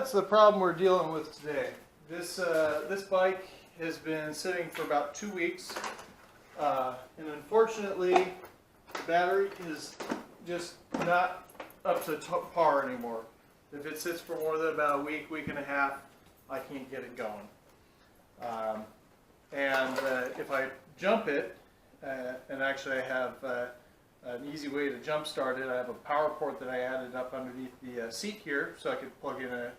that's the problem we're dealing with today. This bike has been sitting for about 2 weeks, and unfortunately, the battery is just not up to par anymore. If it sits for more than about a week, week and a half, I can't get it going. If I jump it, and actually I have an easy way to jump start it. I have a power port that I added up underneath the seat here, so I could plug in a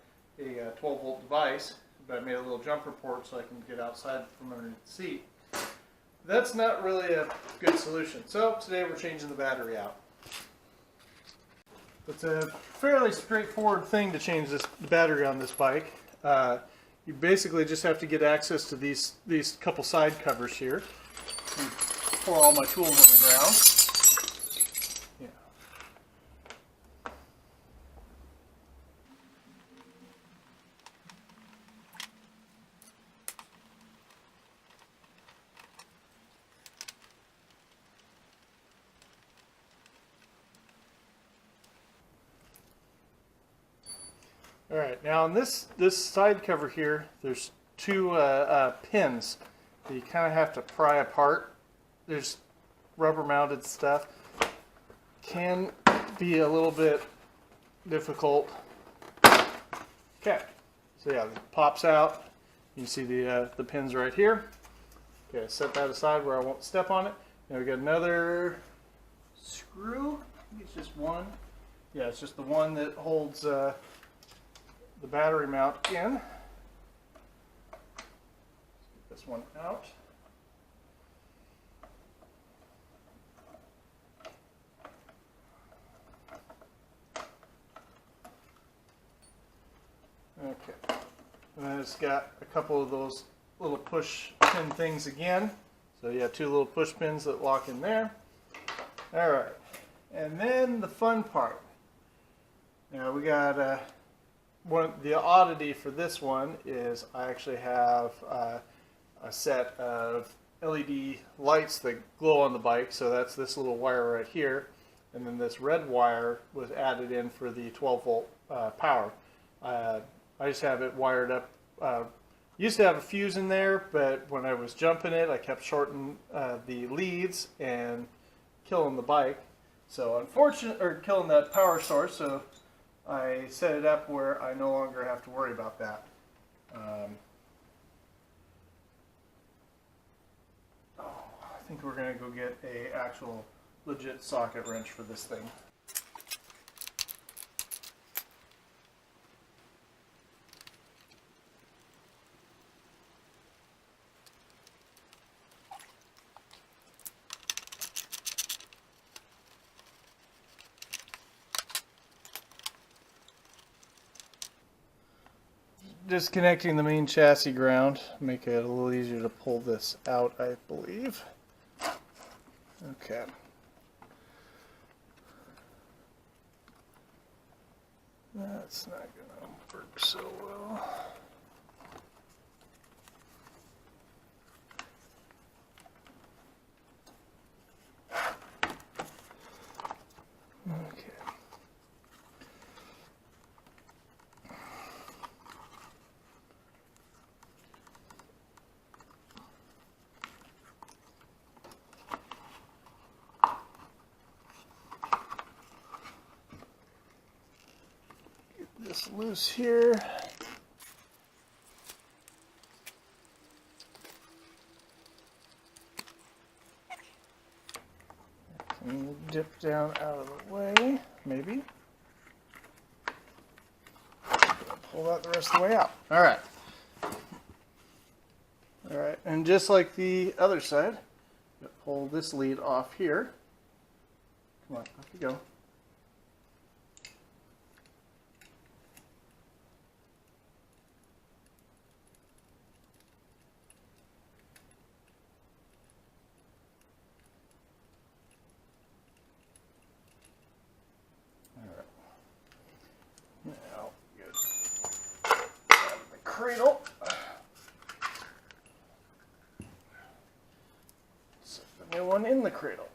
12 volt device, but I made a little jumper port so I can get outside from underneath the seat. That's not really a good solution. So today we're changing the battery out. It's a fairly straightforward thing to change the battery on this bike. You basically just have to get access to these couple side covers here. Pour all my tools on the ground. Yeah. All right, now on this side cover here, there's two pins that you kind of have to pry apart. There's rubber mounted stuff. Can be a little bit difficult. Okay, so yeah, it pops out. You can see the pins right here. Okay, set that aside where I won't step on it. Now we got another screw. I think it's just one. Yeah, it's just the one that holds the battery mount in. Let's get this one out. Okay, and then it's got a couple of those little push pin things again. So you have two little push pins that lock in there. All right, and then the fun part. Now we got the oddity for this one is I actually have a set of LED lights that glow on the bike. So that's this little wire right here, and then this red wire was added in for the 12 volt power. I just have it wired up. Used to have a fuse in there, but when I was jumping it, I kept shorting the leads and killing the bike. So killing that power source. So I set it up where I no longer have to worry about that. I think we're going to go get a actual legit socket wrench for this thing. Disconnecting the main chassis ground, make it a little easier to pull this out, I believe. Okay. That's not going to work so well. Okay. This loose here. And dip down out of the way, maybe. Pull that the rest of the way out. All right. All right, and just like the other side, pull this lead off here. Come on, off you go. Cradle. Set the new one in the cradle.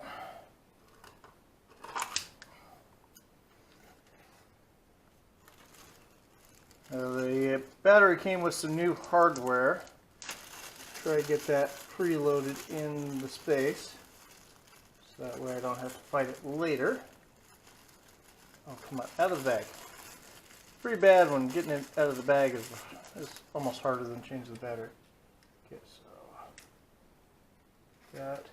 The battery came with some new hardware. Try to get that preloaded in the space, so that way I don't have to fight it later. Oh, come on, out of the bag. Pretty bad when getting it out of the bag is almost harder than changing the battery. Okay, so got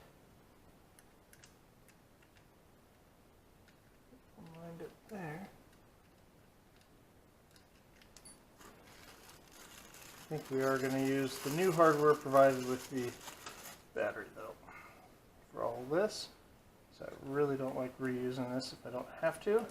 lined it there. I think we are going to use the new hardware provided with the battery though for all this. So I really don't like reusing this if I don't have to.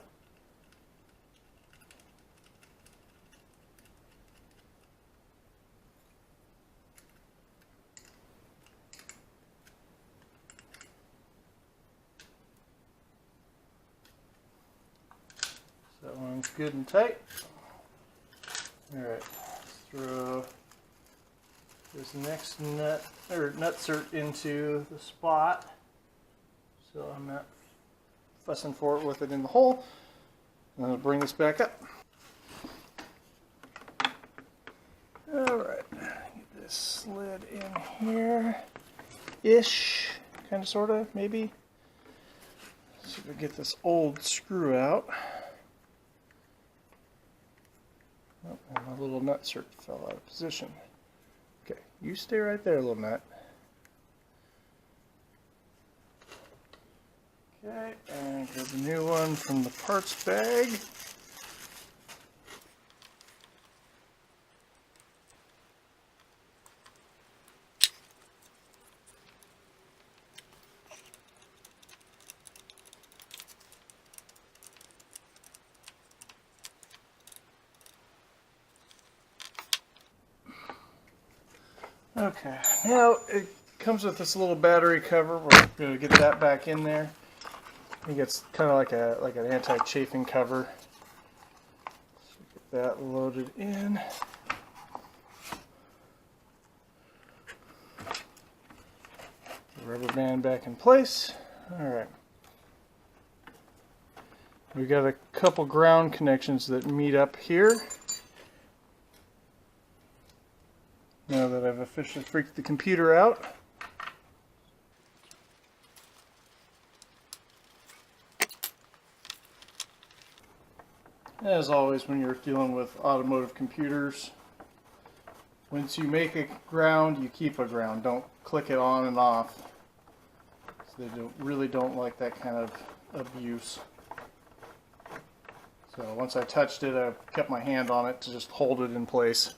So that one's good and tight. Alright, throw this next nutsert into the spot so I'm not fussing for it with it in the hole. And I'll bring this back up. Alright, get this slid in here ish, kind of, sort of, maybe. So we get this old screw out. Oh, and my little nutsert fell out of position. Okay, you stay right there, little nut. Okay, and grab the new one from the parts bag. Okay, now it comes with this little battery cover. We're going to get that back in there. I think it's kind of like an anti-chafing cover. So get that loaded in. The rubber band back in place. All right. We got a couple ground connections that meet up here. Now that I've officially freaked the computer out. As always, when you're dealing with automotive computers, once you make a ground, you keep a ground. Don't click it on and off. So they really don't like that kind of abuse. So once I touched it, I kept my hand on it to just hold it in place.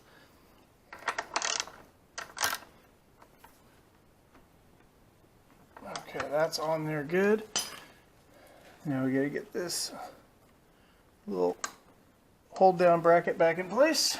Okay, that's on there good. Now we gotta get this little hold down bracket back in place.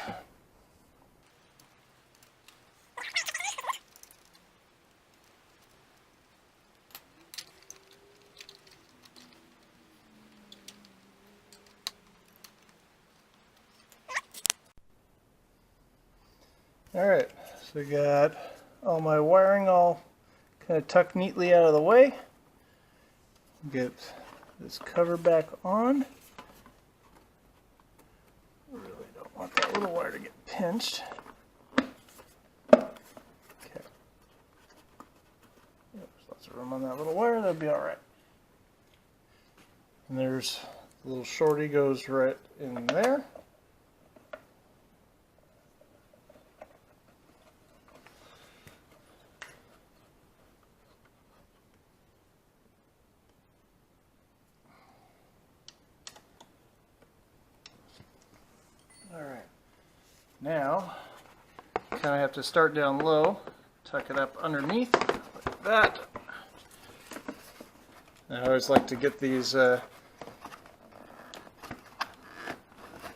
Alright, so we got all my wiring all kind of tucked neatly out of the way. Get this cover back on. Really don't want that little wire to get pinched. Okay. There's lots of room on that little wire, that'll be alright. And there's the little shorty goes right in there. Alright, now kind of have to start down low, tuck it up underneath like that. I always like to get these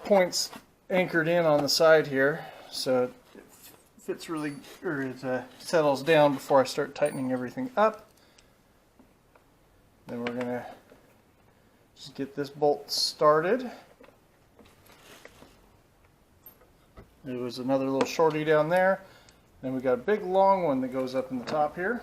points anchored in on the side here so it fits really, or it settles down before I start tightening everything up. Then we're going to just get this bolt started. There was another little shorty down there. Then we got a big long one that goes up in the top here.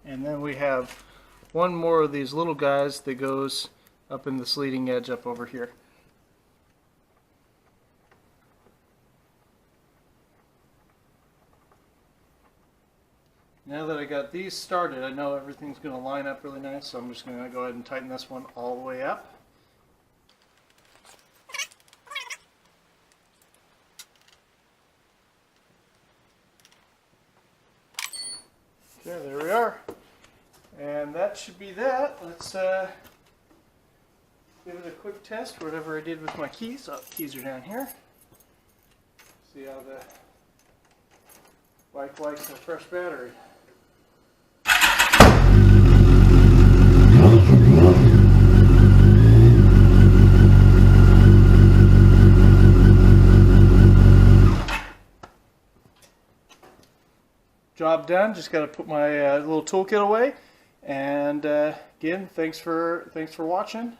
And then we have one more of these little guys that goes up in this leading edge up over here. Now that I got these started, I know everything's going to line up really nice, so I'm just going to go ahead and tighten this one all the way up. Okay, there we are. And that should be that. Let's give it a quick test, whatever I did with my keys. Oh, the keys are down here. See how the bike likes a fresh battery. Job done. Just got to put my little toolkit away. And again, thanks for watching.